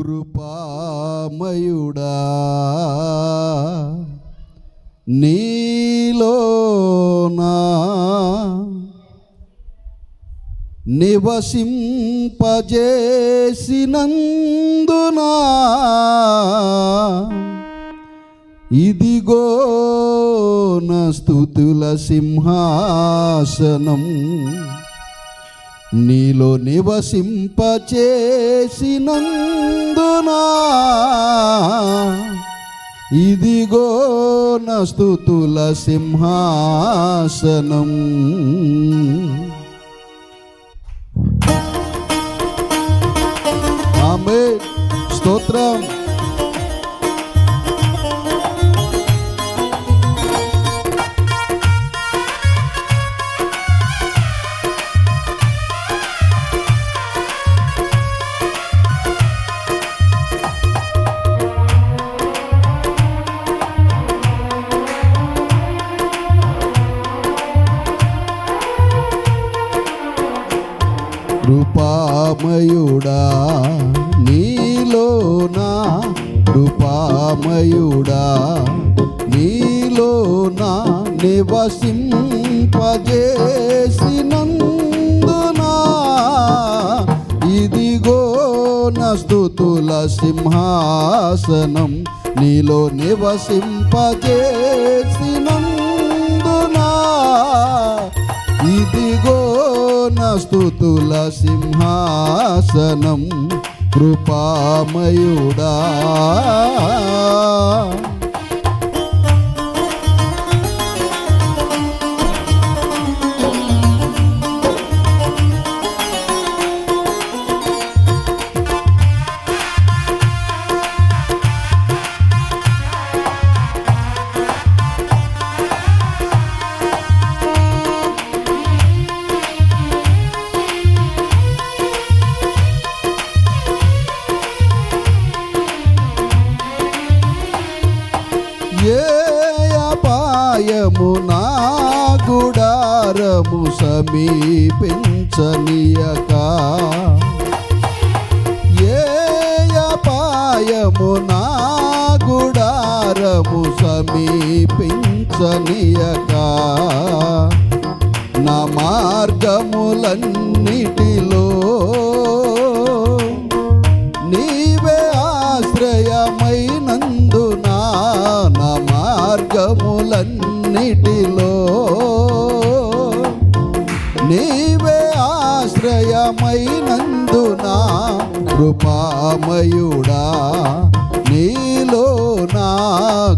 కృపామయుడా నీలోనా నివసింపజేసినందునా ఇదిగో నా స్తుతుల సింహాసనం నీలో నివసింపచేసినందునా ఇదిగో నా స్తుతుల సింహాసనం. ఆమేన్. స్తోత్రం. కృపామయుడా నీలోనా కృపామయుడా నీలోనా నివసింపజేసినందునా ఇదిగో నా స్తుతుల సింహాసనం నీలో నివసింపజేసినందునా ఇదిగో నా స్తుతుల సింహాసనం కృపామయుడా. అపాయము నా గుడారము సమీపించనీయక ఏ అపాయము నా గుడారము సమీపించనీయక నా మార్గములన్నిటిలో నీవే ఆశ్రయమైనందునా నా మార్గములన్నిటిలో నీవే ఆశ్రయమైనందునా కృపామయుడా నీలోనా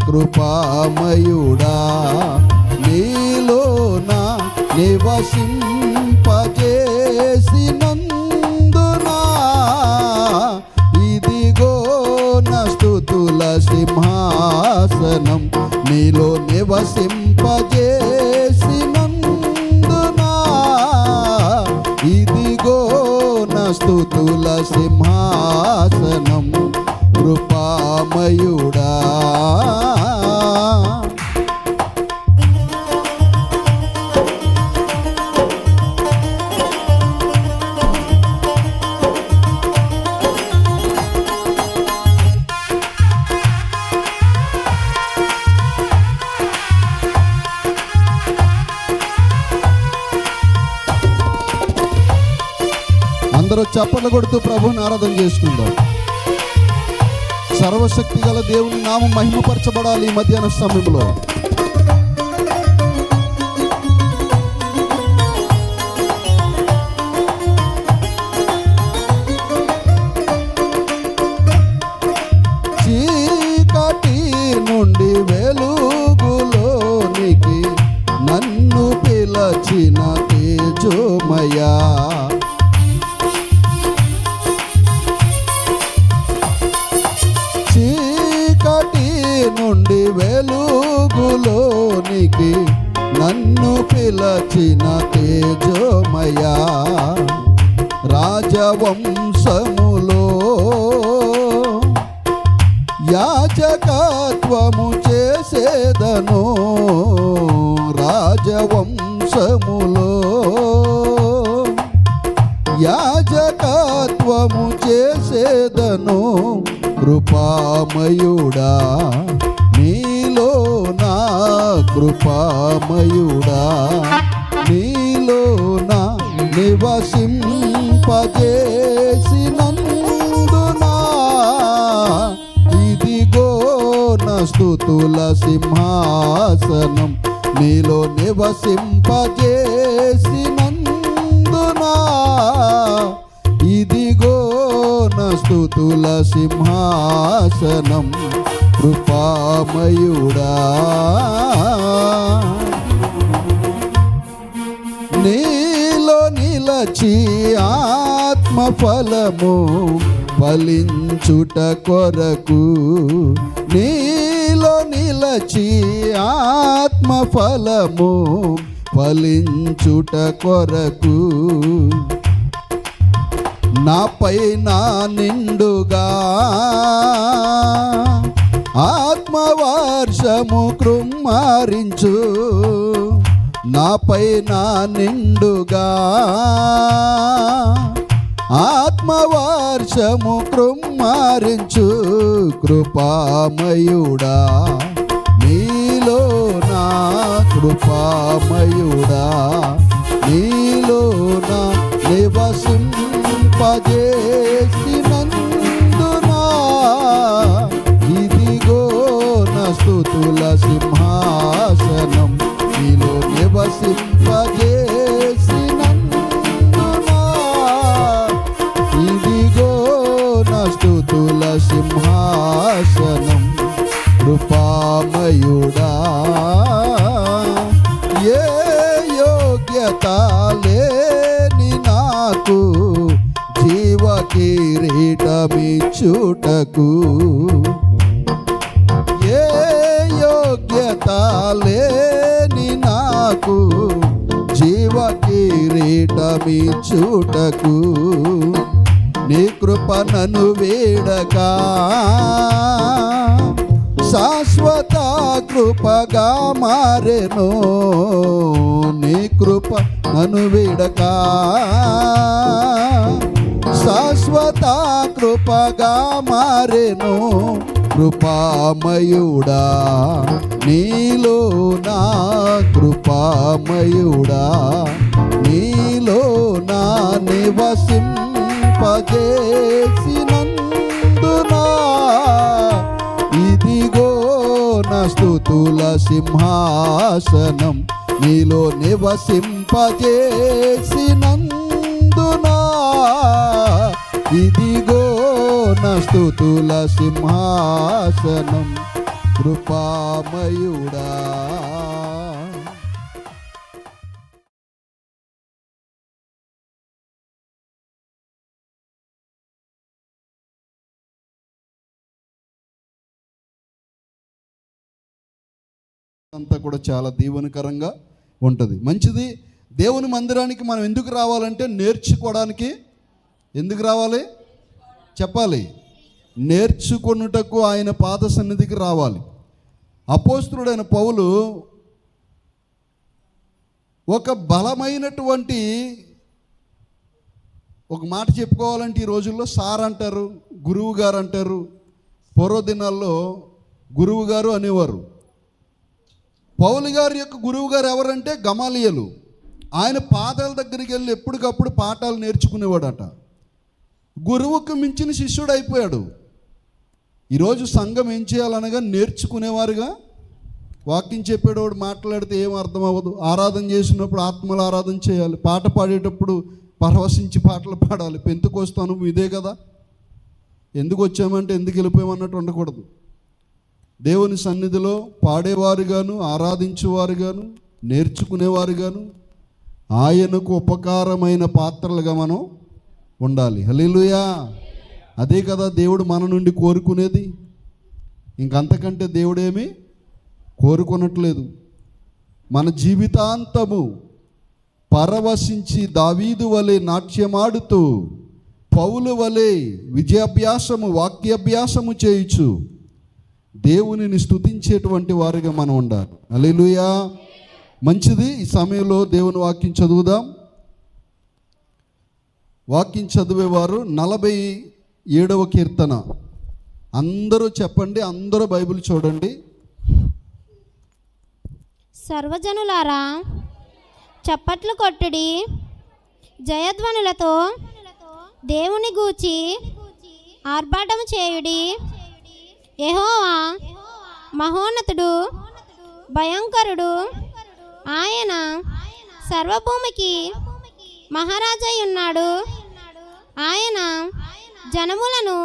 కృపామయుడా నీలోనా నివసింపజేసినందునా ఇదిగో నా స్తుతుల సింహాసనం నీలో నివసింపజేసినందునా ఇదిగో నా స్తుతుల సింహాసనం కృపామయుడా. అందరూ చప్పట్లు కొడుతూ ప్రభువుని ఆరాధన చేసుకుందాం. సర్వశక్తి గల దేవుని నామం మహిమపరచబడాలి. ఈ మధ్యాహ్న సమయంలో చీకటి నుండి వెలుగులోనికి నన్ను పిలచిన తేజోమయా నుండి వెలుగులోనికి నన్ను పిలచిన తేజోమయా రాజవంశములో యాజకత్వము చేసేదను రాజవంశములో యాజకత్వము చేసే చేసేదను కృపామయుడా, నీలో నా కృపామయుడా, నీలో నా నివసింపజేసినందునా ఇదిగో నా స్తుతుల సింహాసనం, నీలో నివసింపజేసినందునా ఇదిగో నా స్తుతుల సింహాసనం కృపామయుడా. నీలో నిలచి ఆత్మఫలము ఫలించుట కొరకు, నీలో నిలచి ఆత్మఫలము ఫలించుట కొరకు నాపైన నిండుగా ఆత్మవర్షము కృమ్మారించు, నాపైన నిండుగా ఆత్మవర్షము కృమ్మారించు కృపామయుడా, నీలో నా కృపామయుడా, నీలో నా నివసింపజేసినందునా ఇదిగో నా స్తుతుల సింహాసనం, నీలో నివసింపజేసినందునా ఇదిగో నా స్తుతుల సింహాసనం కృపామయుడా. ఏ యోగ్యత లేని నాకు జీవ కిరీటమిచ్చుటకు, ఏ యోగ్యత లేని నాకు జీవ కిరీటమిచ్చుటకు నీ కృప నన్ను వీడగా శాశ్వత కృపగా మారెను, నీ కృప నన్ను వీడగా శాశ్వత కృపగా మారెను కృపామయుడా, నీలో నా కృపామయుడా, నీలో నా నివసింపజేసినందునా ఇదిగో నా స్తుతుల సింహాసనం, నీలో నివసింపజేసినందునా ఇదిగో నా స్తుతుల సింహాసనం కృపామయుడా. అంతా కూడా చాలా దీవెనకరంగా ఉంటుంది. మంచిది. దేవుని మందిరానికి మనం ఎందుకు రావాలంటే నేర్చుకోవడానికి. ఎందుకు రావాలి చెప్పాలి? నేర్చుకొనుటకు ఆయన పాద సన్నిధికి రావాలి. అపోస్తలుడైన పౌలు ఒక బలమైనటువంటి ఒక మాట చెప్పుకోవాలంటే ఈ రోజుల్లో సార్ అంటారు, గురువు గారు అంటారు. పూర్వదినాల్లో గురువు గారు అనేవారు. పౌలు గారి యొక్క గురువు గారు ఎవరంటే గమాలియలు. ఆయన పాదాల దగ్గరికి వెళ్ళి ఎప్పటికప్పుడు పాఠాలు నేర్చుకునేవాడట. గురువుకు మించిన శిష్యుడు అయిపోయాడు. ఈరోజు సంఘం ఏం చేయాలనగా నేర్చుకునేవారుగా, వాక్యం చెప్పేటప్పుడు మాట్లాడితే ఏం అర్థం అవ్వదు. ఆరాధన చేసినప్పుడు ఆత్మల ఆరాధన చేయాలి, పాట పాడేటప్పుడు పరవశించి పాటలు పాడాలి. పెంతుకొస్తాను ఇదే కదా, ఎందుకు వచ్చామంటే ఎందుకు వెళ్ళిపోయామన్నట్టు ఉండకూడదు. దేవుని సన్నిధిలో పాడేవారుగాను, ఆరాధించేవారుగాను, నేర్చుకునేవారుగాను, ఆయనకు ఉపకారమైన పాత్రలుగా మనం ఉండాలి. హల్లెలూయా. అదే కదా దేవుడు మన నుండి కోరుకునేది. ఇంకంతకంటే దేవుడేమీ కోరుకునట్లేదు. మన జీవితాంతము పరవశించి దావీదు వలె నాట్యమాడుతూ, పౌలు వలె విజయాభ్యాసము వాక్యాభ్యాసము చేయుచు దేవునిని స్తుతించేటువంటి వారిగా మనం ఉండాలి. హల్లెలూయా. మంచిది. ఈ సమయంలో దేవుని వాక్యం చదువుదాం. వాక్యం చదివేవారు 7వ కీర్తన. అందరూ చెప్పండి, అందరూ బైబిల్ చూడండి. సర్వజనులారా చప్పట్లు కొట్టుడి, జయధ్వనులతో దేవుని గూర్చి ఆర్భాటం చేయుడి. యెహోవా మహోన్నతుడు, భయంకరుడు, ఆయన సర్వభూమికి మహారాజై ఉన్నాడు. ఆయన జనములను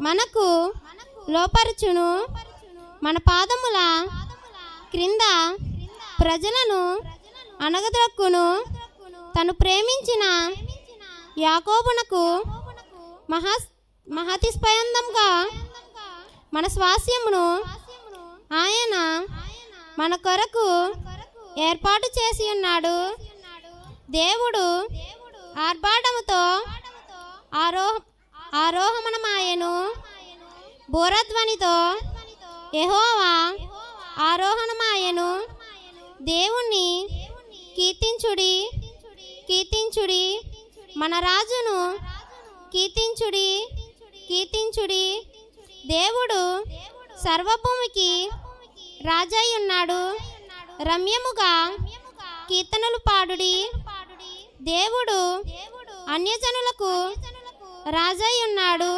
మనకు లోపరుచును, మన పాదముల క్రింద ప్రజలను అణగద్రొక్కును. తను ప్రేమించిన యాకోబునకు మహతిస్పయందంగా మన స్వాస్యమును ఆయన మన కొరకు ఏర్పాటు చేసి ఉన్నాడు. దేవుడు ఆర్భాటముతో ఆరోహణమాయెను, బోరధ్వనితో యెహోవా ఆరోహణమాయెను. దేవుణ్ణి కీర్తించుడి, కీర్తించుడి, మన రాజును కీర్తించుడి, కీర్తించుడి. దేవుడు సర్వభూమికి రాజై ఉన్నాడు. రమ్యముగా కీర్తనలు పాడుడి. దేవుడు అన్యజనులకు రాజై ఉన్నాడు.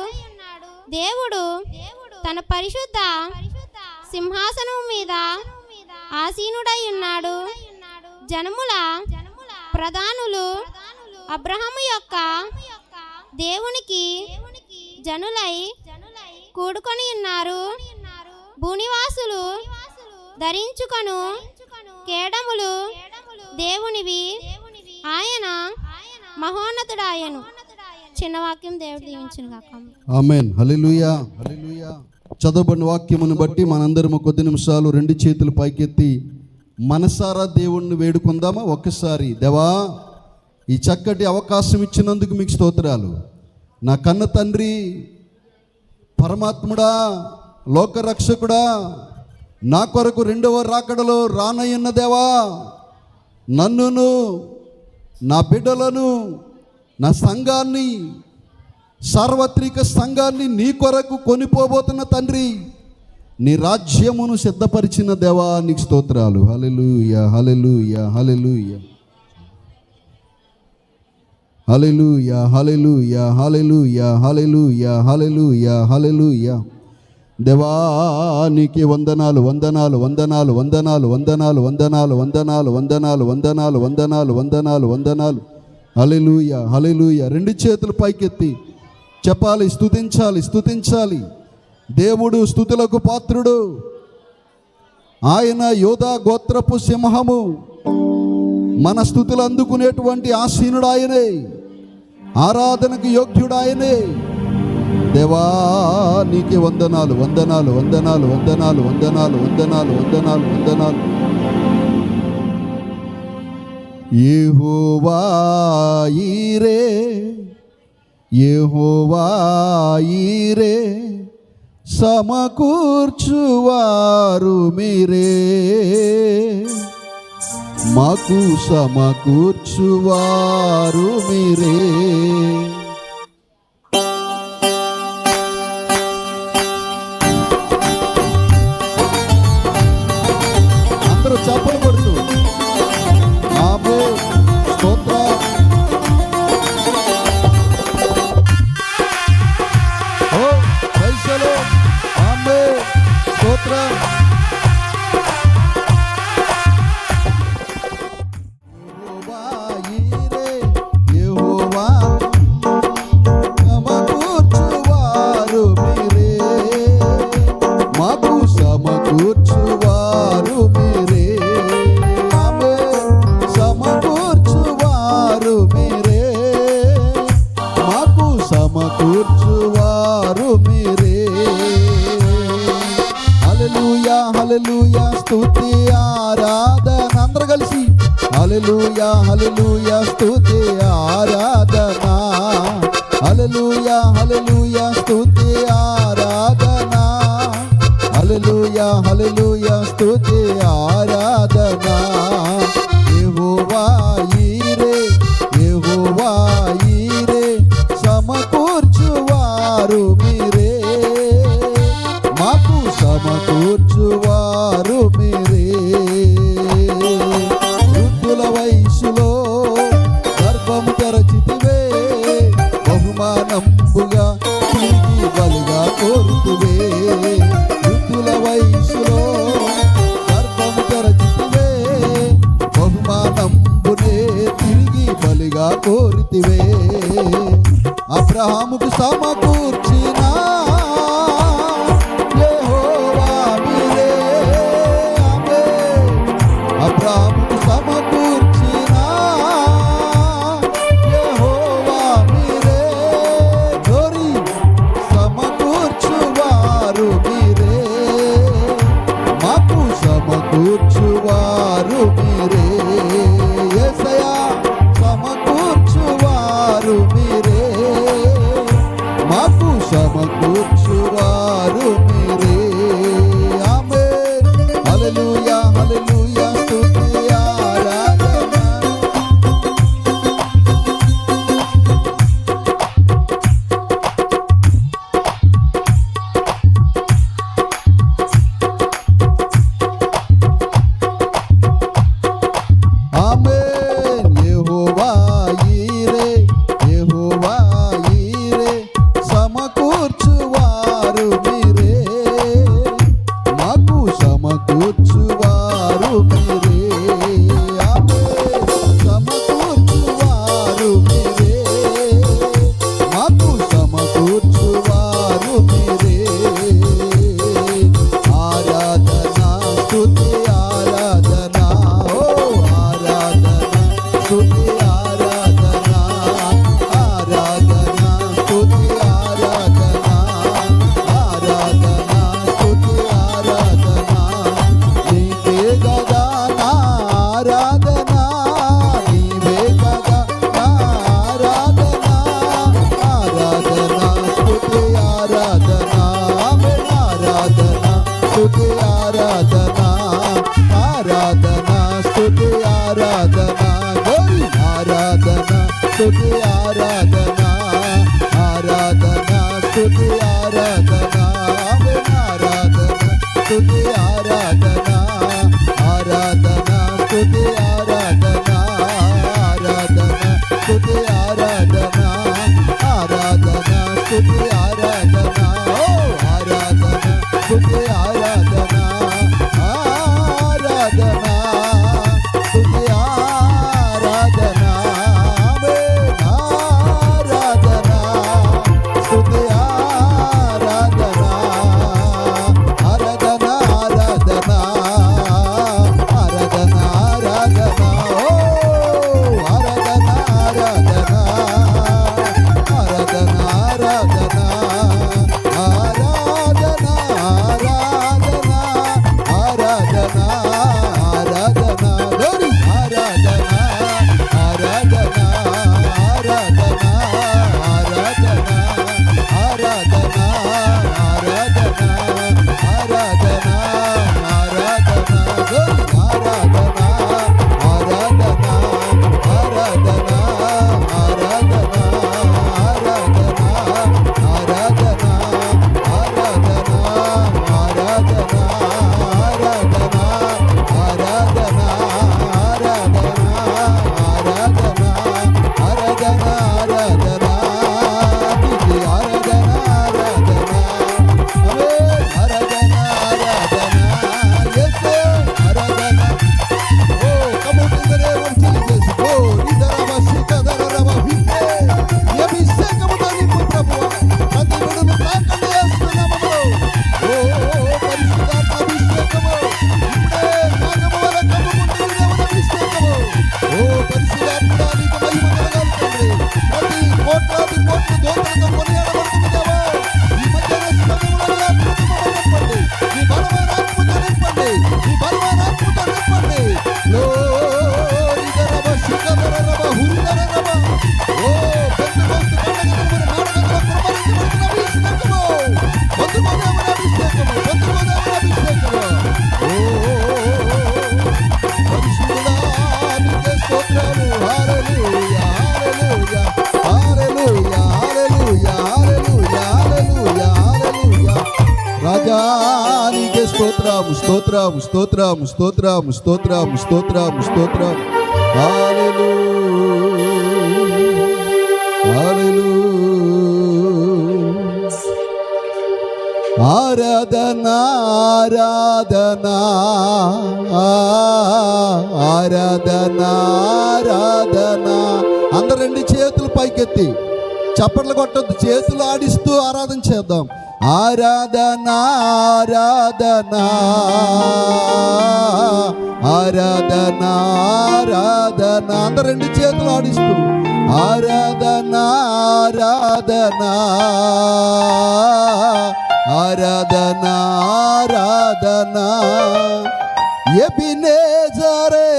దేవుడు తన పరిశుద్ధ సింహాసనం మీద ఆసీనుడై ఉన్నాడు. జనముల ప్రధానులు అబ్రహాము యొక్క దేవునికి జనులై కూడుకొని ఉన్నారు. భూనివాసులు ధరించుకొను కేడములు దేవునివి, ఆయన మహోన్నతుడాయను. చిన్న వాక్యం దేవుడు దీవించును గాక. ఆమేన్. హల్లెలూయా, హల్లెలూయా. చదవబడిన వాక్యమును బట్టి మనందరము కొద్ది నిమిషాలు 2 చేతులు పైకెత్తి మనసారా దేవుణ్ణి వేడుకుందామా? ఒక్కసారి, దేవా ఈ చక్కటి అవకాశం ఇచ్చినందుకు మీకు స్తోత్రాలు. నా కన్న తండ్రి, పరమాత్ముడా, లోకరక్షకుడా, నా కొరకు 2వ రాకడలో రానయ్యున్న దేవా, నన్నును నా బిడ్డలను నా సంఘాన్ని, సార్వత్రిక సంఘాన్ని నీ కొరకు కొనిపోబోతున్న తండ్రి, నీ రాజ్యమును సిద్ధపరిచిన దేవా నీకు స్తోత్రాలు. హల్లెలూయా, హల్లెలూయా, హల్లెలూయా, హల్లెలూయా, హల్లెలూయా, హల్లెలూయా, హల్లెలూయా, హల్లెలూయా, హల్లెలూయా. దేవా నీకే వందనాలు, వందనాలు, వందనాలు, వందనాలు, వందనాలు, వందనాలు, వందనాలు, వందనాలు, వందనాలు, వందనాలు, వందనాలు, వందనాలు. హల్లెలూయా, హల్లెలూయా. 2 చేతులు పైకెత్తి చెప్పాలి, స్తుతించాలి, స్తుతించాలి. దేవుడు స్తుతులకు పాత్రుడు. ఆయన యోధా గోత్రపు సింహము. మన స్తుతులు అందుకునేటువంటి ఆసీనుడు ఆయనే, ఆరాధనకు యోగ్యుడు ఆయనే. దేవా నీకే వందనాలు, వందనాలు, వందనాలు, వందనాలు, వందనాలు, వందనాలు, వందనాలు, వందనాలు. యెహోవా ఈరే, యెహోవా ఈరే, సమకూర్చువారు మీరే, మాకు సమకూర్చువారు మీరే. అందరూ చప్పట్లు కొడుతూ ఆమేన్, స్తోత్రం. ఓ పైసలు, ఆమేన్, స్తోత్రం. యెహోవా ఈరే, యెహోవా సమకూర్చువారు మీరే, మాకు సమకూర్చువారు మీరే, ఆమేన్, సమకూర్చువారు మీరే, మాకు సమకూర్చువారు మీరే. హల్లెలూయా, హల్లెలూయా, స్తుతి ఆరాధన. అందరూ కలిసి హల్లెలూయా, హల్లెలూయా, స్తుతి ఆరాధన. హల్లెలూయా, హల్లెలూయా, స్తుతి ఆరాధన. హల్లెలూయా, హల్లెలూయా, స్తుతి ఆరాధన. యెహోవా ఈరే, యెహోవా ఈరే, సమకూర్చువారు బహుమానంబుగా తిరిగి బలిగా కోరుతువే. వృద్ధుల వయసులో గర్భము తెరచితివే, బహుమానంబునే తిరిగి బలిగా కోరుతివే. అబ్రహాముకు సమకూర్చిన యెహోవా మీరే, ఆమేన్. అబ్రహాముకు సమకూర్చిన యెహోవా మీరే, గోరి సమకూర్చువారు మీరే, మాకు సమకూర్చువారు మీరే. యేసయ్యా సమకూర్చువారు మీరే, మాకు సమకూర్చువారు మీరే. ఆమేన్. హల్లెలూయా హల్లెలూయా స్తుతి ఆరాధన. ఆమేన్. యెహోవా ఈరే, యెహోవా ఈరే, సమకూర్చువారు మీరే, మాకు సమకూర్చువారు మీరే. ఆమేన్. సమకూర్చువారు మీరే, మాకు సమకూర్చువారు మీరే. ఆరాధన స్తుతి ఆరాధన, ఓ ఆరాధన స్తుతి ఆరాధన, ఆరాధన స్తుతి ఆరాధన, ఆరాధన స్తుతి ఆరాధన. నీవే గదా నా ఆరాధన, నీవే గదా నా ఆరాధన, ఆరాధన స్తుతి ఆరాధన. ఆమేన్. ఆరాధన స్తుతి ఆరాధన, ఆరాధన స్తుతి ఆరాధన, గోరి ఆరాధన స్తుతి ఆరాధన, ఆరాధన స్తుతి ఆరాధన. ఆమేన్. ఆరాధన స్తుతి ఆరాధన, ఆరాధన స్తుతి ఆరాధన, ఆరాధన స్తుతి ఆరాధన, ఆరాధన స్తుతి ఆరాధన, ఓ ఆరాధన స్తుతి ఆరాధన, ఆరాధన స్తుతి ఆరాధన. ఆమేన్. ఆరాధన స్తుతి ఆరాధన, ఆరాధన ఆరాధన, ఆరాధన ఆరాధన, ఓ ఆరాధన ఆరాధన, ఆరాధన ఆరాధన, ఆరాధన ఆరాధన, ఆరాధన ఆరాధన, గోరి ఆరాధన ఆరాధన, ఆరాధన ఆరాధన, ఆరాధన ఆరాధన, ఆరాధన ఆరాధన, గోరి ఆరాధన ఆరాధన, ఆరాధన ఆరాధన, ఆరాధన ఆరాధన, ఆరాధన ఆరాధన, ఆరాధన ఆరాధన, ఆరాధన ఆరాధన, ఆరాధన ఆరాధన, నీకే ఆరాధన ఆరాధన. ఆమేన్. ఆరాధన ఆరాధన, యేసే ఆరాధన. ఓ come on in the name of Jesus. ఓ నిదరవ శిఖదరవ విప్పే, ఈ అభిషేకముతో నింపు ప్రభువా. ప్రతి బిడ్డను తాకండి యేసు నామములో. ఓ పరిశుద్ధాత్మ అభిషేకము ఇప్పుడే నాగము వలె కమ్ముకుంటూ దేవుని అభిషేకము. ఓ పరిశుద్ధాత్ముడా నీకు మహిమ కలగాలి తండ్రి. ప్రతి కోట్లాది కోట్ల దోతలతో కొనియాడబడుతున్న దేవా, ఈ మధ్యాహ్న సమయములో నీ ఆత్మతో మమ్మల్ని నింపండి. నీ బలమైన ఆత్మతో నింపండి, నీ బలమైన ఆత్మతో నింపండి. లోరి దరవ శిఖదరవ హురిదరవ. ఓ పెంతెకోస్తు పండగ నాడగంలో కుర్బానించబడుతున్న అభిషేకము, పొందుకో దేవుని అభిషేకము, పొందుకో దేవుని అభిషేకము. ఓ పరిశుద్ధుడా నీకే స్తోత్రము. హల్లెలూయా హల్లెలూయా హల్లెలూయా హల్లెలూయా హల్లెలూయా హల్లెలూయా హల్లెలూయా. రాజా నీకే స్తోత్రము స్తోత్రము స్తోత్రము స్తోత్రము స్తోత్రము స్తోత్రము స్తోత్రము. హల్లెలూయా హల్లెలూయా ఆరాధన ఆరాధన ఆరాధన ఆరాధన. అందరు రెండు చేతులు పైకెత్తి చప్పట్లు కొట్టొద్దు, చేతులు ఆడిస్తూ ఆరాధన చేద్దాం. ఆరాధన ఆరాధన ఆరాధన ఆరాధన. అందరు రెండు చేతులు ఆడిస్తూ ఆరాధన ఆరాధన ఆరాధన ఆరాధన. ఎబినేజరే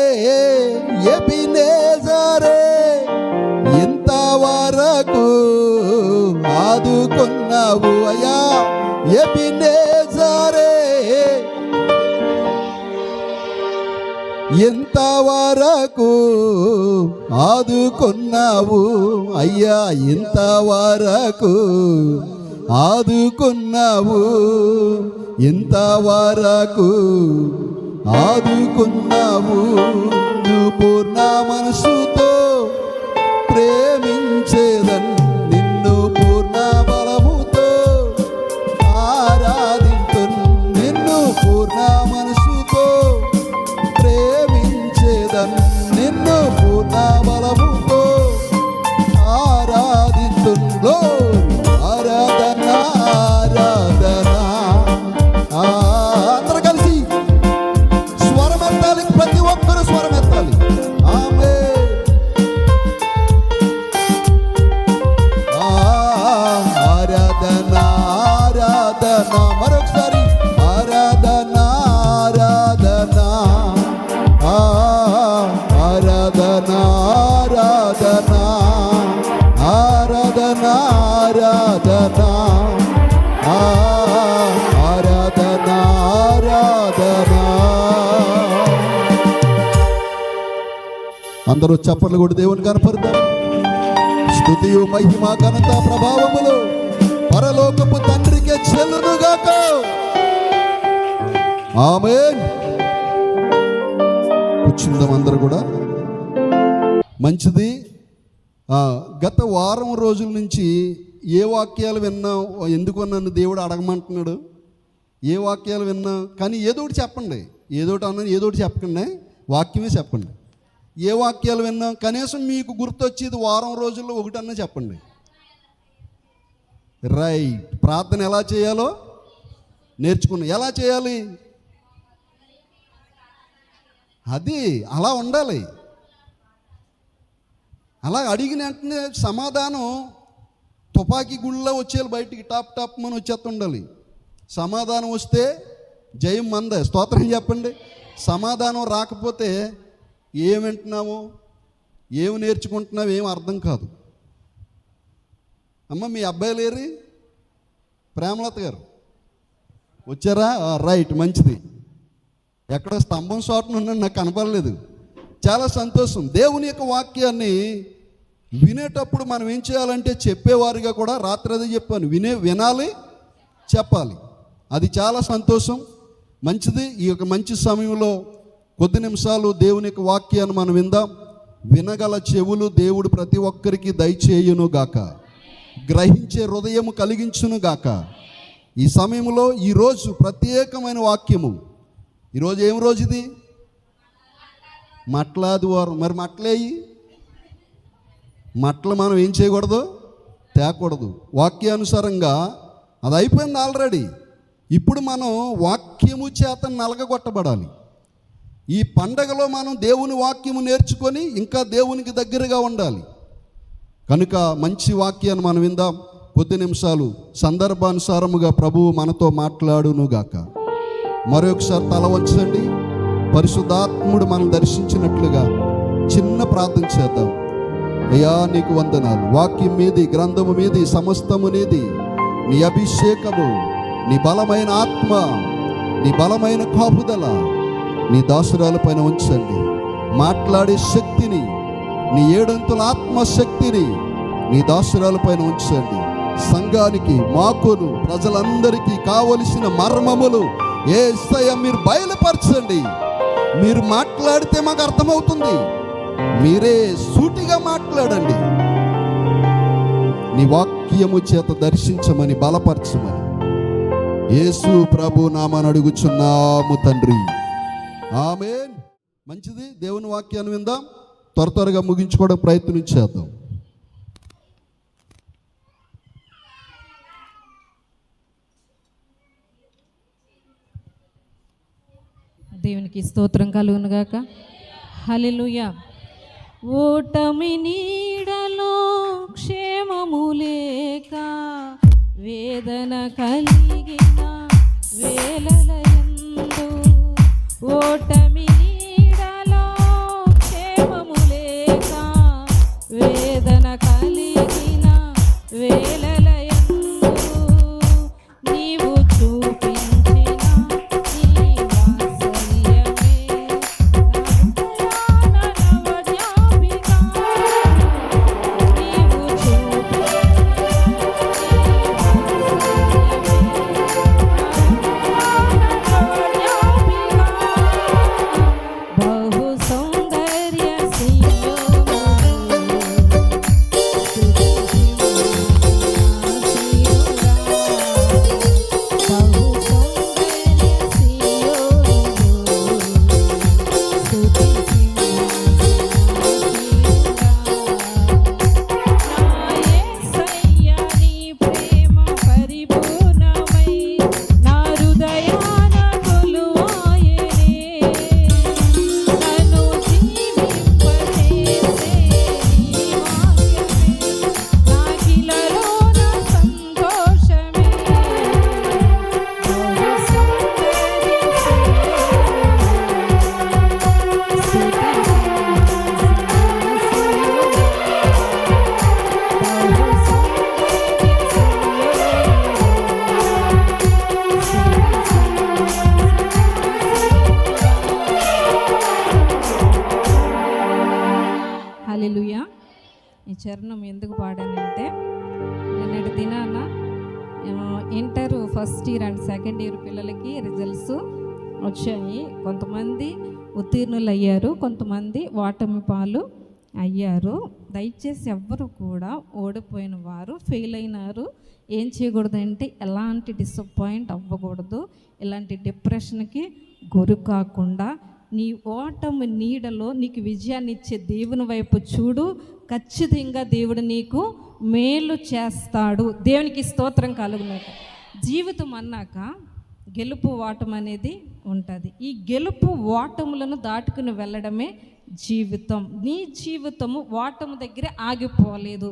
ఎబినేజరే ఇంతవరకు ఆదుకున్నావు అయ్యా. ఎబినేజరే ఇంతవరకు ఆదుకున్నావు అయ్యా, ఇంతవరకు ఆదుకున్నావు, ఇంతవరకు ఆదుకున్నావు. నువ్వు పూర్ణ మనసుతో ప్రేమించేదన్, నిన్ను పూర్ణ బలముతో ఆరాధింతున్, నిన్ను పూర్ణ మనసుతో ప్రేమించేదన్, నిన్ను పూర్ణ బలముతో ఆరాధింతున్. ఆరాధన ఆరాధన. అందరూ కలిసి స్వరం ఎత్తాలి, ప్రతి ఒక్కరు స్వరం ఎత్తాలి. ఆమేన్. ఆరాధన ఆరాధన. మరొకసారి ఆరాధన ఆరాధన ఆరాధన ఆరాధన ఆరాధన ఆరాధన ఆరాధన ఆరాధన. అందరూ చప్పట్లు కొట్టి దేవుని కనపడతారు. స్తుతియు మహిమ ఘనత ప్రభావములు పరలోకపు తండ్రికే చెల్లునుగాక. ఆమేన్. కూర్చుందాం అందరూ కూడా. మంచిది. గత వారం రోజుల నుంచి ఏ వాక్యాలు విన్నాం, ఎందుకు నన్ను దేవుడు అడగమంటున్నాడు, ఏ వాక్యాలు విన్నాం, కానీ ఏదోటి చెప్పండి, ఏదోటి అన్న ఏదోటి చెప్పకండి, వాక్యమే చెప్పండి. ఏ వాక్యాలు విన్నాం, కనీసం మీకు గుర్తొచ్చేది వారం రోజుల్లో ఒకటన్నా చెప్పండి. రైట్. ప్రార్థన ఎలా చేయాలో నేర్చుకున్నాం. ఎలా చేయాలి అది అలా ఉండాలి. అలా అడిగిన వెంటనే సమాధానం తుపాకీ గుళ్ళో వచ్చేయాలి, బయటికి టాప్ టాప్ మనం వచ్చేస్తుండాలి. సమాధానం వస్తే జయం మందే. స్తోత్రం చెప్పండి. సమాధానం రాకపోతే ఏం వింటున్నాము, ఏమి నేర్చుకుంటున్నావు, ఏం అర్థం కాదు. అమ్మ మీ అబ్బాయి లేరు, ప్రేమలత గారు వచ్చారా? రైట్, మంచిది. ఎక్కడ స్తంభం చోటన ఉన్నాడు, నాకు కనపడలేదు. చాలా సంతోషం. దేవుని యొక్క వాక్యాన్ని వినేటప్పుడు మనం ఏం చేయాలంటే చెప్పేవారిగా కూడా, రాత్రి అదే చెప్పాను, వినాలి, చెప్పాలి. అది చాలా సంతోషం, మంచిది. ఈ యొక్క మంచి సమయంలో కొద్ది నిమిషాలు దేవుని యొక్క వాక్యాన్ని మనం విందాం. వినగల చెవులు దేవుడు ప్రతి ఒక్కరికి దయచేయును గాక, గ్రహించే హృదయము కలిగించును గాక. ఈ సమయంలో ఈరోజు ప్రత్యేకమైన వాక్యము. ఈరోజు ఏం రోజు ఇది? మట్లాదివారం. మరి మట్లేయి మట్లు మనం ఏం చేయకూడదు, తేకూడదు. వాక్యానుసారంగా అది అయిపోయింది ఆల్రెడీ. ఇప్పుడు మనం వాక్యము చేత నలగగొట్టబడాలి. ఈ పండగలో మనం దేవుని వాక్యము నేర్చుకొని ఇంకా దేవునికి దగ్గరగా ఉండాలి. కనుక మంచి వాక్యాన్ని మనం విందాం. కొద్ది నిమిషాలు సందర్భానుసారముగా ప్రభువు మనతో మాట్లాడునుగాక. మరొకసారి తల వంచండి. పరిశుద్ధాత్ముడు మనం దర్శించినట్లుగా చిన్న ప్రార్థన చేద్దాం. అయ్యా నీకు వందనాలు. వాక్యం మీది, గ్రంథము మీది, సమస్తము నీది. నీ అభిషేకము, నీ బలమైన ఆత్మ, నీ బలమైన కాపుదల నీ దాసురాల పైన ఉంచండి. మాట్లాడే శక్తిని, నీ ఏడంతుల ఆత్మశక్తిని నీ దాసురాల పైన ఉంచండి. సంఘానికి, మాకును, ప్రజలందరికీ కావలసిన మర్మములు యేసయ్య మీరు బయలుపరచండి. మీరు మాట్లాడితే మాకు అర్థమవుతుంది. మీరే సూటిగా మాట్లాడండి. నీ వాక్యము చేత దర్శించమని, బలపరచమని యేసు ప్రభు నామమున అడుగుచున్నాము తండ్రి, ఆమేన్. మంచిది, దేవుని వాక్యాన్ని విందాం. త్వరగా ముగించుకోవడం ప్రయత్నం చేద్దాం. దేవునికి స్తోత్రం కలుగునుగాక. హల్లెలూయా. ఓటమి నీడలో క్షేమము లేక వేదన కలిగిన వేళలయందు, ఓటమి నీడలో క్షేమము లేక వేదన కలిగిన వేళలయందు నీవు చూపించిన నీ వాత్సల్యమే నా నవజ్ఞాపిక. నీవు చూపించిన బహు సౌందర్య ప్రేమ పరిపూర్ణమై నా హృదయాన కొలువాయెనే. నన్ను జీవింపచేసే నీ వాక్యమే నాకిలలోన సంతోషమే. బహు సౌందర్య హల్లెలూయా. ఈ చరణం ఎందుకు పాడానంటే, నిన్నటి దినాన inter first year and second year పిల్లలకి రిజల్ట్స్ వచ్చాయి. కొంతమంది ఉత్తీర్ణులు అయ్యారు, కొంతమంది ఓటమి పాలు అయ్యారు. దయచేసి ఎవ్వరు కూడా ఓడిపోయిన వారు, ఫెయిల్ అయినారు ఏం చేయకూడదంటే ఎలాంటి డిసప్పాయింట్ అవ్వకూడదు, ఇలాంటి డిప్రెషన్కి గురి కాకుండా నీ ఓటమి నీడలో నీకు విజయాన్ని ఇచ్చే దేవుని వైపు చూడు. ఖచ్చితంగా దేవుడు నీకు మేలు చేస్తాడు. దేవునికి స్తోత్రం కలుగును. జీవితం అన్నాక గెలుపు ఓటం అనేది ఉంటుంది. ఈ గెలుపు ఓటములను దాటుకుని వెళ్ళడమే జీవితం. నీ జీవితము ఓటము దగ్గర ఆగిపోలేదు.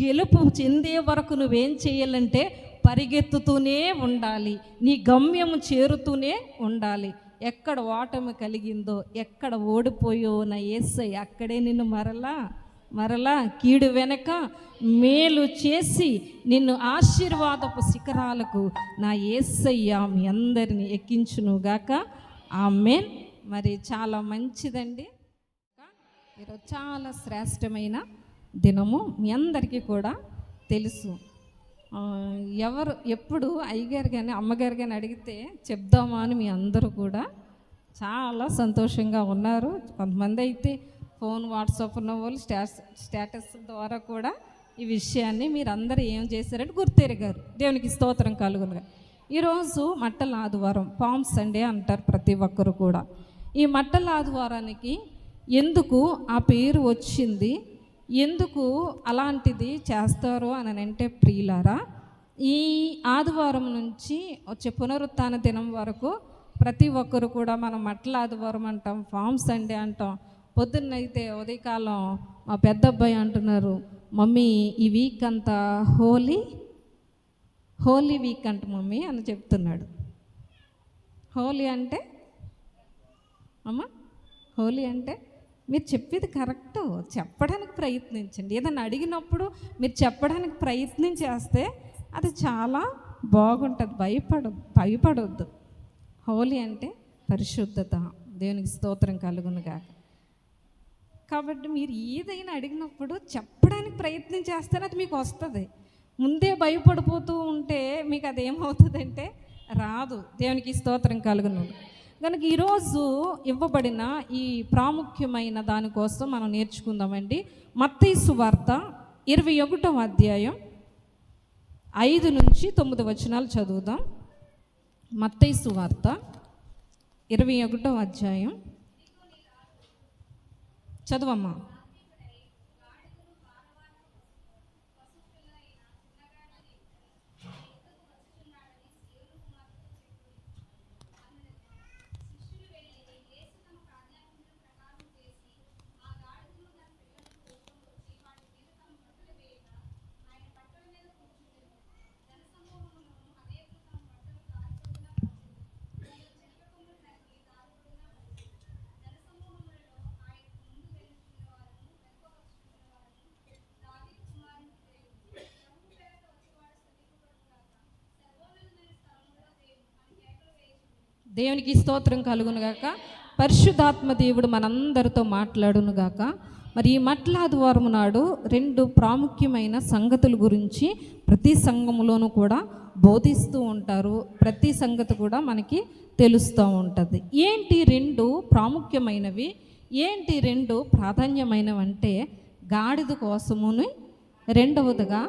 గెలుపు చెందే వరకు నువ్వేం చేయాలంటే పరిగెత్తుతూనే ఉండాలి, నీ గమ్యము చేరుతూనే ఉండాలి. ఎక్కడ ఓటమి కలిగిందో, ఎక్కడ ఓడిపోయో నా యేసయ్య అక్కడే నిన్ను మరలా కీడు వెనక మేలు చేసి నిన్ను ఆశీర్వాదపు శిఖరాలకు నా యేసయ్య మీ అందరిని ఎక్కించునుగాక. ఆమేన్. మరి చాలా మంచిదండి. ఈరోజు చాలా శ్రేష్టమైన దినము, మీ అందరికీ కూడా తెలుసు. ఎవరు ఎప్పుడు అయ్యగారు కానీ అమ్మగారు కానీ అడిగితే చెప్దామా అని మీ అందరూ కూడా చాలా సంతోషంగా ఉన్నారు. కొంతమంది అయితే ఫోన్, వాట్సాప్ ఉన్న వాళ్ళు స్టేటస్ ద్వారా కూడా ఈ విషయాన్ని మీరు అందరూ ఏం చేశారంటే గుర్తెరిగారు. దేవునికి స్తోత్రం కలుగునుగా. ఈరోజు మట్టల ఆదివారం, పామ్ సండే అంటారు ప్రతి ఒక్కరు కూడా. ఈ మట్టల ఆదివారానికి ఎందుకు ఆ పేరు వచ్చింది, ఎందుకు అలాంటిది చేస్తారు అని అంటే, ప్రియులారా, ఈ ఆదివారం నుంచి వచ్చే పునరుత్థాన దినం వరకు ప్రతి ఒక్కరు కూడా మనం మట్టల ఆదివారం అంటాం, పామ్ సండే అంటాం. పొద్దున్నైతే ఉదయకాలం మా పెద్ద అబ్బాయి అంటున్నారు, మమ్మీ ఈ వీక్ అంతా హోలీ వీక్ అంట మమ్మీ అని చెప్తున్నాడు. హోలీ అంటే అమ్మ, హోలీ అంటే మీరు చెప్పేది కరెక్ట్, చెప్పడానికి ప్రయత్నించండి. ఏదైనా అడిగినప్పుడు మీరు చెప్పడానికి ప్రయత్నం చేస్తే అది చాలా బాగుంటుంది. భయపడొద్దు. హోలీ అంటే పరిశుద్ధత. దేవునికి స్తోత్రం కలుగునుగాక. కాబట్టి మీరు ఏదైనా అడిగినప్పుడు చెప్పడానికి ప్రయత్నం చేస్తేనే అది మీకు వస్తుంది. ముందే భయపడిపోతూ ఉంటే మీకు అది ఏమవుతుందంటే రాదు. దేవునికి స్తోత్రం కలుగును. కనుక ఈరోజు ఇవ్వబడిన ఈ ప్రాముఖ్యమైన దానికోసం మనం నేర్చుకుందామండి. మత్తయి సువార్త 21వ అధ్యాయం 5 నుంచి 9 వచనాలు చదువుదాం. మత్తయి సువార్త 21వ అధ్యాయం చదువమ్మా. దేవునికి స్తోత్రం కలుగునుగాక. పరిశుద్ధాత్మ దేవుడు మనందరితో మాట్లాడునుగాక. మరి ఈ మట్లాదివారం నాడు 2 ప్రాముఖ్యమైన సంగతుల గురించి ప్రతి సంఘములోనూ కూడా బోధిస్తూ ఉంటారు. ప్రతి సంగతి కూడా మనకి తెలుస్తూ ఉంటుంది. ఏంటి 2 ప్రాముఖ్యమైనవి, ఏంటి 2 ప్రాధాన్యమైనవి అంటే గాడిద కోసముని, రెండవదిగా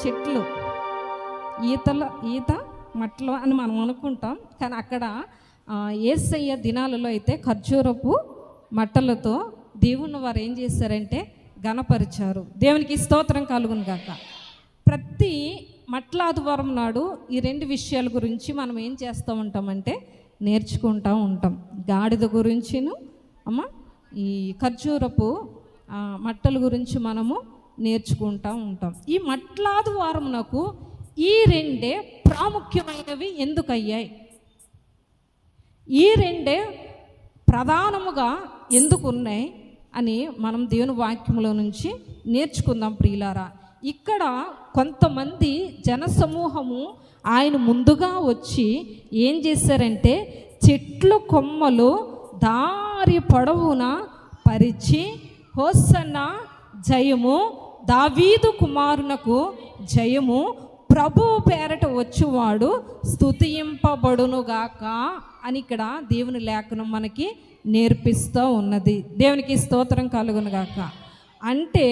చెట్లు ఈత మట్టలు అని మనం అనుకుంటాం. కానీ అక్కడ యేసయ్య దినాలలో అయితే ఖర్జూరపు మట్టలతో దేవుని వారు ఏం చేశారంటే ఘనపరిచారు. దేవునికి స్తోత్రం కలుగును గాక. ప్రతి మట్లాదివారం నాడు ఈ 2 విషయాల గురించి మనం ఏం చేస్తూ ఉంటామంటే నేర్చుకుంటూ ఉంటాం. గాడిద గురించిను ఈ ఖర్జూరపు మట్టల గురించి మనము నేర్చుకుంటూ ఉంటాం. ఈ మట్లాదివారం నాకు ఈ 2 ప్రాముఖ్యమైనవి ఎందుకయ్యాయి, ఈ 2 ప్రధానముగా ఎందుకు ఉన్నాయి అని మనం దేవుని వాక్యంలో నుంచి నేర్చుకుందాం ప్రియులారా. ఇక్కడ కొంతమంది జనసమూహము ఆయన ముందుగా వచ్చి ఏం చేశారంటే చెట్లు కొమ్మలు దారి పొడవున పరిచి హోసన్నా జయము, దావీదు కుమారునకు జయము, ప్రభు పేరట వచ్చువాడు స్తుతింపబడునుగాక అని ఇక్కడ దేవుని లేఖనం మనకి నేర్పిస్తూ ఉన్నది. దేవునికి స్తోత్రం కలుగునుగాక. అంటే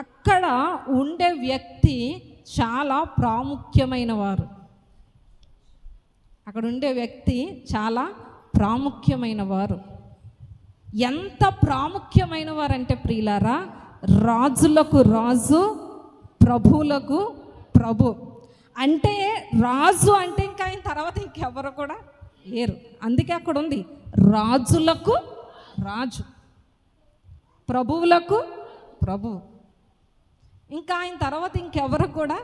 అక్కడ ఉండే వ్యక్తి చాలా ప్రాముఖ్యమైన వారు. అక్కడ ఉండే వ్యక్తి చాలా ప్రాముఖ్యమైన వారు. ఎంత ప్రాముఖ్యమైన వారంటే ప్రియులారా, రాజులకు రాజు, ప్రభువులకు ప్రభు. అంటే రాజు అంటే ఇంకా ఆయన తర్వాత ఇంకెవరు కూడా లేరు. అందుకే అక్కడ ఉంది రాజులకు రాజు, ప్రభువులకు ప్రభు. ఇంకా ఆయన తర్వాత ఇంకెవరు కూడా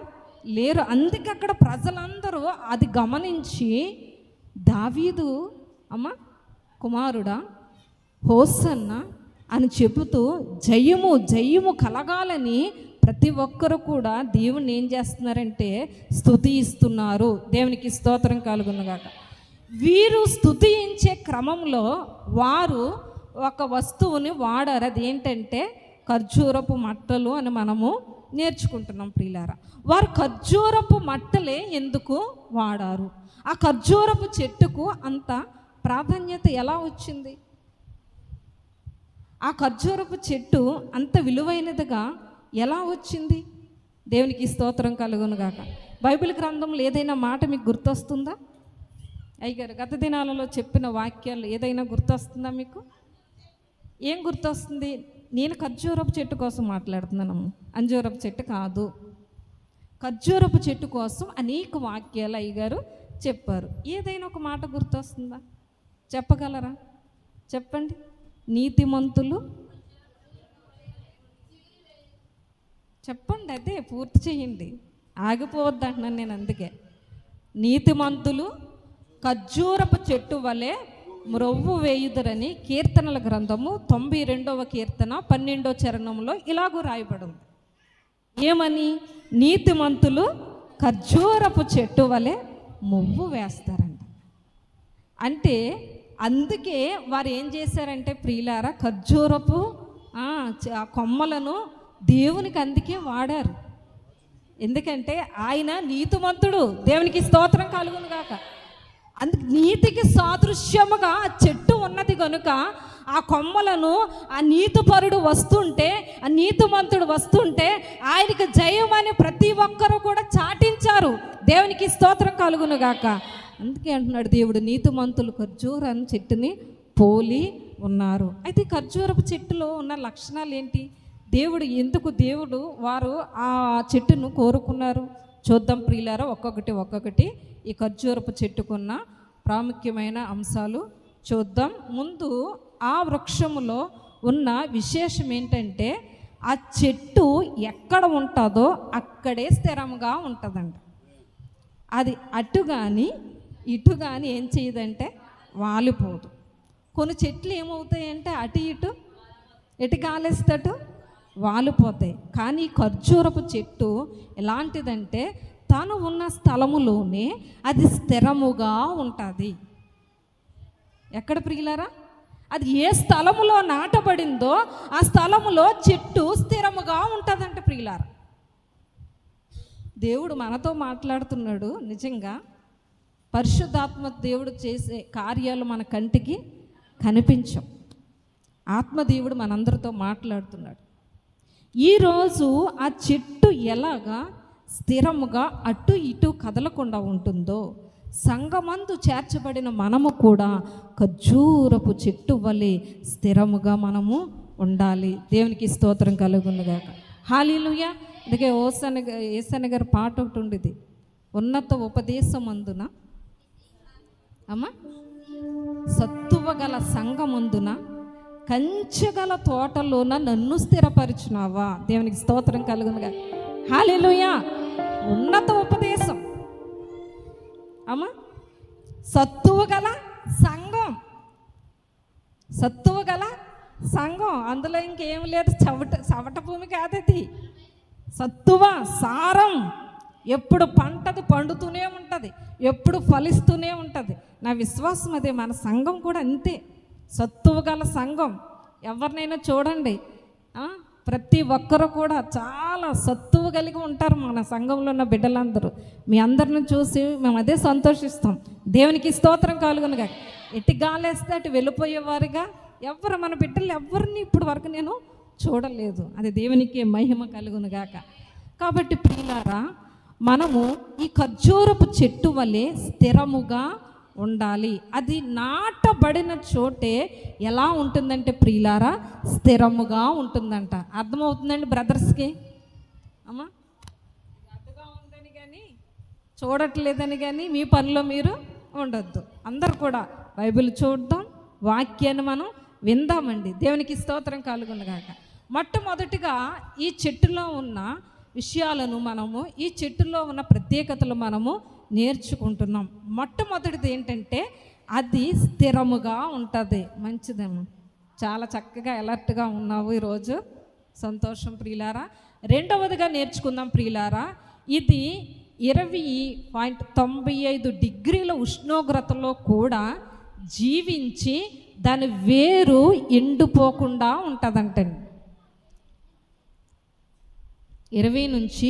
లేరు. అందుకే అక్కడ ప్రజలందరూ అది గమనించి దావీదు కుమారుడా హోసన్న అని చెబుతూ జయము జయము కలగాలని ప్రతి ఒక్కరు కూడా దేవుని ఏం చేస్తున్నారంటే స్తుతిస్తున్నారు. దేవునికి స్తోత్రం కలుగునుగాక. వీరు స్తుతించే క్రమంలో వారు ఒక వస్తువుని వాడారు. అది ఏంటంటే ఖర్జూరపు మట్టలు అని మనము నేర్చుకుంటున్నాం ప్రియులారా. వారు ఖర్జూరపు మట్టలే ఎందుకు వాడారు? ఆ ఖర్జూరపు చెట్టుకు అంత ప్రాధాన్యత ఎలా వచ్చింది? ఆ ఖర్జూరపు చెట్టు అంత విలువైనదిగా ఎలా వచ్చింది? దేవునికి స్తోత్రం కలుగునుగాక. బైబిల్ గ్రంథంలో ఏదైనా మాట మీకు గుర్తొస్తుందా? అయ్యగారు గత దినాలలో చెప్పిన వాక్యాలు ఏదైనా గుర్తొస్తుందా మీకు? ఏం గుర్తొస్తుంది? నేను ఖర్జూరపు చెట్టు కోసం మాట్లాడుతున్నాను, అంజూరపు చెట్టు కాదు. ఖర్జూరపు చెట్టు కోసం అనేక వాక్యాలు అయ్యగారు చెప్పారు. ఏదైనా ఒక మాట గుర్తొస్తుందా? చెప్పగలరా? చెప్పండి. నీతిమంతులు చెప్పండి, అదే పూర్తి చేయండి, ఆగిపోవద్దు అంటున్నాను నేను. అందుకే నీతిమంతులు ఖర్జూరపు చెట్టు వలె మ్రొవ్వు వేయుదురని కీర్తనల గ్రంథము 92వ కీర్తన 12వ చరణంలో ఇలాగూ రాయబడింది. ఏమని? నీతిమంతులు ఖర్జూరపు చెట్టు వలె మొవ్వు వేస్తారంట. అంటే అందుకే వారు ఏం చేశారంటే ప్రియులారా, ఖర్జూరపు కొమ్మలను దేవునికి అందుకే వాడారు. ఎందుకంటే ఆయన నీతిమంతుడు. దేవునికి స్తోత్రం కలుగునుగాక. అందుకు నీతికి సాదృశ్యముగా చెట్టు ఉన్నది కనుక ఆ కొమ్మలను ఆ నీతిపరుడు వస్తుంటే, ఆ నీతిమంతుడు వస్తుంటే ఆయనకి జయమని ప్రతి ఒక్కరూ కూడా చాటించారు. దేవునికి స్తోత్రం కలుగునుగాక. అందుకే అంటున్నాడు దేవుడు, నీతిమంతులు ఖర్జూరం చెట్టుని పోలి ఉన్నారు. అయితే ఖర్జూరపు చెట్టులో ఉన్న లక్షణాలు ఏంటి? దేవుడు వారు ఆ చెట్టును కోరుకున్నారు? చూద్దాం ప్రియులారా, ఒక్కొక్కటి ఈ ఖర్జూరపు చెట్టుకున్న ప్రాముఖ్యమైన అంశాలు చూద్దాం. ముందు ఆ వృక్షములో ఉన్న విశేషం ఏంటంటే, ఆ చెట్టు ఎక్కడ ఉంటుందో అక్కడే స్థిరంగా ఉంటుందంట. అది అటు కానీ ఇటు కానీ ఏం చేయదంటే వాలిపోదు. కొన్ని చెట్లు ఏమవుతాయంటే అటు ఇటు ఎటు కాలేస్తట్టు వాలిపోతాయి. కానీ ఖర్జూరపు చెట్టు ఎలాంటిదంటే తాను ఉన్న స్థలములోనే అది స్థిరముగా ఉంటుంది. ఎక్కడ ప్రియులారా? అది ఏ స్థలములో నాటబడిందో ఆ స్థలములో చెట్టు స్థిరముగా ఉంటుందంట ప్రియులారా. దేవుడు మనతో మాట్లాడుతున్నాడు. నిజంగా పరిశుద్ధాత్మ దేవుడు చేసే కార్యాలు మన కంటికి కనిపించవు. ఆత్మదేవుడు మనందరితో మాట్లాడుతున్నాడు. ఈరోజు ఆ చెట్టు ఎలాగా స్థిరముగా అటు ఇటు కదలకుండా ఉంటుందో, సంఘమందు చేర్చబడిన మనము కూడా ఖర్జూరపు చెట్టు వలె స్థిరముగా మనము ఉండాలి. దేవునికి స్తోత్రం కలుగునుగాక. హల్లెలూయా. అందుకే ఏసన్న గారి పాట ఒకటి ఉండేది, ఉన్నత ఉపదేశమందున సత్తువగల సంఘమందున కంచెగల తోటలోన నన్ను స్థిరపరిచినావా. దేవునికి స్తోత్రం కలుగునుగా. హల్లెలూయా. ఉన్నత ఉపదేశం, సత్తువగల సంఘం, సత్తువగల సంఘం. అందులో ఇంకేం లేదు, చవట భూమి కాదది. సత్తువ, సారం. ఎప్పుడు పంటది పండుతూనే ఉంటుంది, ఎప్పుడు ఫలిస్తూనే ఉంటుంది. నా విశ్వాసం అదే, మన సంఘం కూడా అంతే, సత్తువగల సంఘం. ఎవరినైనా చూడండి, ప్రతి ఒక్కరు కూడా చాలా సత్తువ కలిగి ఉంటారు. మన సంఘంలో ఉన్న బిడ్డలందరూ మీ అందరిని చూసి మేము అదే సంతోషిస్తాం. దేవునికి స్తోత్రం కలుగునుగా. ఎట్టి గాలేస్తే అటు వెళ్ళిపోయేవారుగా ఎవరు మన బిడ్డలు ఎవరిని ఇప్పుడు వరకు నేను చూడలేదు. అది దేవునికి మహిమ కలుగునుగాక. కాబట్టి ప్రియులారా, మనము ఈ ఖర్జూరపు చెట్టు వలె స్థిరముగా ఉండాలి. అది నాటబడిన చోటే ఎలా ఉంటుందంటే ప్రియులారా, స్థిరముగా ఉంటుందంట. అర్థమవుతుందండి బ్రదర్స్కి? అడ్డుగా ఉందని కానీ చూడట్లేదని కానీ మీ పనిలో మీరు ఉండొద్దు. అందరు కూడా బైబిల్ చూద్దాం, వాక్యాన్ని మనం విందామండి. దేవునికి స్తోత్రం కలుగునుగాక. మొట్టమొదటిగా ఈ చెట్టులో ఉన్న విషయాలను మనము, ఈ చెట్టులో ఉన్న ప్రత్యేకతలు మనము నేర్చుకుంటున్నాం. మొట్టమొదటిది ఏంటంటే అది స్థిరముగా ఉంటుంది. మంచిదేమో, చాలా చక్కగా అలర్ట్గా ఉన్నావు ఈరోజు, సంతోషం ప్రియులారా. రెండవదిగా నేర్చుకుందాం ప్రియులారా, ఇది 20.95 డిగ్రీల ఉష్ణోగ్రతలో కూడా జీవించి దాని వేరు ఎండిపోకుండా ఉంటుందంటండి. 20 నుంచి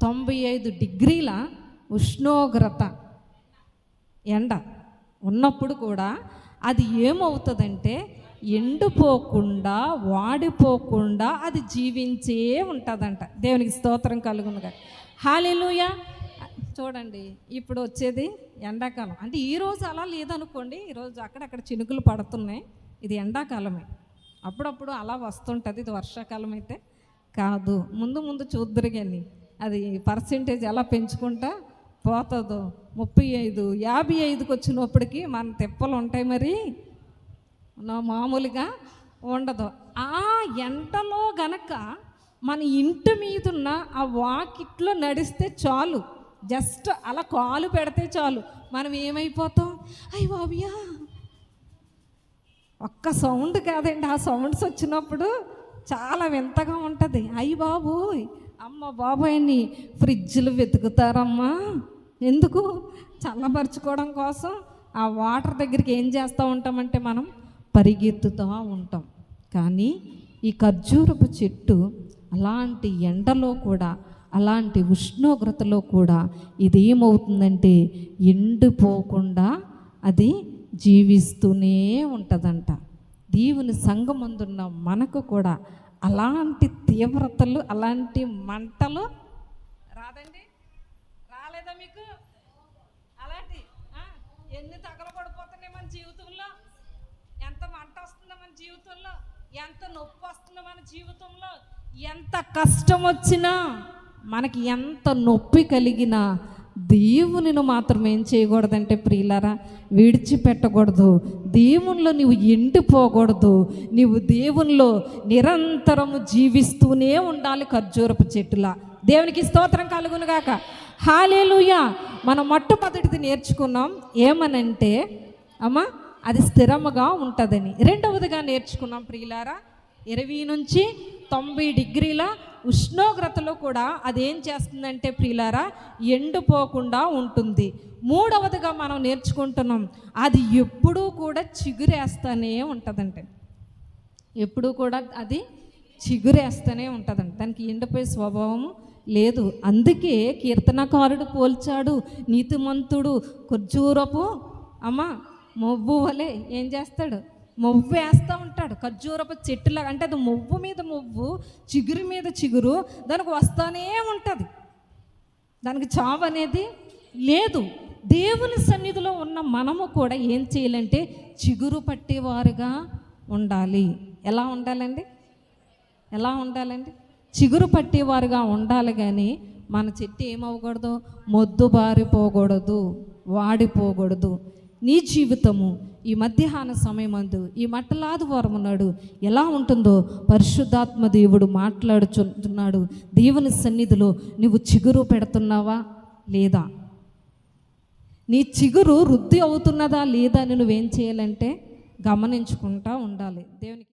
95 డిగ్రీల ఉష్ణోగ్రత ఎండ ఉన్నప్పుడు కూడా అది ఏమవుతుందంటే ఎండిపోకుండా, వాడిపోకుండా అది జీవించే ఉంటుందంట. దేవునికి స్తోత్రం కలుగునుగా. హల్లెలూయా. చూడండి, ఇప్పుడు వచ్చేది ఎండాకాలం. అంటే ఈరోజు అలా లేదనుకోండి, ఈరోజు అక్కడక్కడ చినుకులు పడుతున్నాయి, ఇది ఎండాకాలమే. అప్పుడప్పుడు అలా వస్తుంటుంది, ఇది వర్షాకాలం అయితే కాదు. ముందు చూద్దరు కానీ అది పర్సెంటేజ్ ఎలా పెంచుకుంటా పోతుందో. 35, 55కి వచ్చినప్పటికీ మన తిప్పలు ఉంటాయి, మరి మామూలుగా ఉండదు. ఆ ఎండలో గనక మన ఇంటి మీదున్న ఆ వాకిట్లో నడిస్తే చాలు, జస్ట్ అలా కాలు పెడితే చాలు, మనం ఏమైపోతాం? అయ్య బాబయ్యా, ఒక్క సౌండ్ కాదండి, ఆ సౌండ్స్ వచ్చినప్పుడు చాలా వింతగా ఉంటుంది. అయ్య బాబోయ్, అమ్మ బాబోయ్ని ఫ్రిడ్జ్లు వెతుకుతారమ్మా. ఎందుకు? చల్లబరుచుకోవడం కోసం. ఆ వాటర్ దగ్గరికి ఏం చేస్తూ ఉంటామంటే మనం పరిగెత్తుతూ ఉంటాం. కానీ ఈ ఖర్జూరపు చెట్టు అలాంటి ఎండలో కూడా, అలాంటి ఉష్ణోగ్రతలో కూడా ఇది ఏమవుతుందంటే ఎండిపోకుండా అది జీవిస్తూనే ఉంటుందంట. దేవుని సంఘమందున్న మనకు కూడా అలాంటి తీవ్రతలు, అలాంటి మంటలు రాదండి? రాలేదా మీకు? అలాంటి ఎన్ని తగలబడిపోతున్నాయి మన జీవితంలో, ఎంత మంట వస్తుందో మన జీవితంలో, ఎంత నొప్పి వస్తుందో మన జీవితంలో, ఎంత కష్టం వచ్చినా, మనకి ఎంత నొప్పి కలిగినా దేవునిని మాత్రం ఏం చేయకూడదంటే ప్రియులారా, విడిచిపెట్టకూడదు. దేవునిలో నీవు ఎండిపోకూడదు. నీవు దేవునిలో నిరంతరము జీవిస్తూనే ఉండాలి ఖర్జూరపు చెట్టులా. దేవునికి స్తోత్రం కలుగునుగాక. హల్లెలూయా. మనం మొట్టమొదటిది నేర్చుకున్నాం ఏమనంటే అమ్మా అది స్థిరముగా ఉంటుందని. రెండవదిగా నేర్చుకున్నాం ప్రియులారా, 20 నుంచి 90 డిగ్రీల ఉష్ణోగ్రతలో కూడా అదేం చేస్తుందంటే ప్రియులారా ఎండిపోకుండా ఉంటుంది. మూడవదిగా మనం నేర్చుకుంటున్నాం అది ఎప్పుడూ కూడా చిగురేస్తూనే ఉంటుందంటే, ఎప్పుడూ కూడా అది చిగురేస్తూనే ఉంటుందంట. దానికి ఎండిపోయే స్వభావం లేదు. అందుకే కీర్తనకారుడు పోల్చాడు, నీతిమంతుడు ఖర్జూరపు మొవ్వు వలె ఏం చేస్తాడు, మొవ్వు వేస్తూ ఉంటాడు. ఖర్జూరపు చెట్టులా, అంటే అది మొవ్వు మీద మొవ్వు, చిగురు మీద చిగురు, దానికి వస్తూనే ఉంటుంది. దానికి చావు అనేది లేదు. దేవుని సన్నిధిలో ఉన్న మనము కూడా ఏం చేయాలంటే చిగురు పట్టేవారుగా ఉండాలి. ఎలా ఉండాలండి? ఎలా ఉండాలండి? చిగురు పట్టేవారుగా ఉండాలి. కానీ మన చెట్టు ఏమవ్వకూడదు, మొద్దుబారిపోకూడదు, వాడిపోకూడదు. నీ జీవితము ఈ మధ్యాహ్న సమయమందు ఈ మట్టలాది వారం నాడు ఎలా ఉంటుందో పరిశుద్ధాత్మ దేవుడు మాట్లాడుచున్నాడు. దేవుని సన్నిధిలో నువ్వు చిగురు పెడుతున్నావా లేదా? నీ చిగురు వృద్ధి అవుతున్నదా లేదా అని నువ్వేం చేయాలంటే గమనించుకుంటూ ఉండాలి. దేవునికి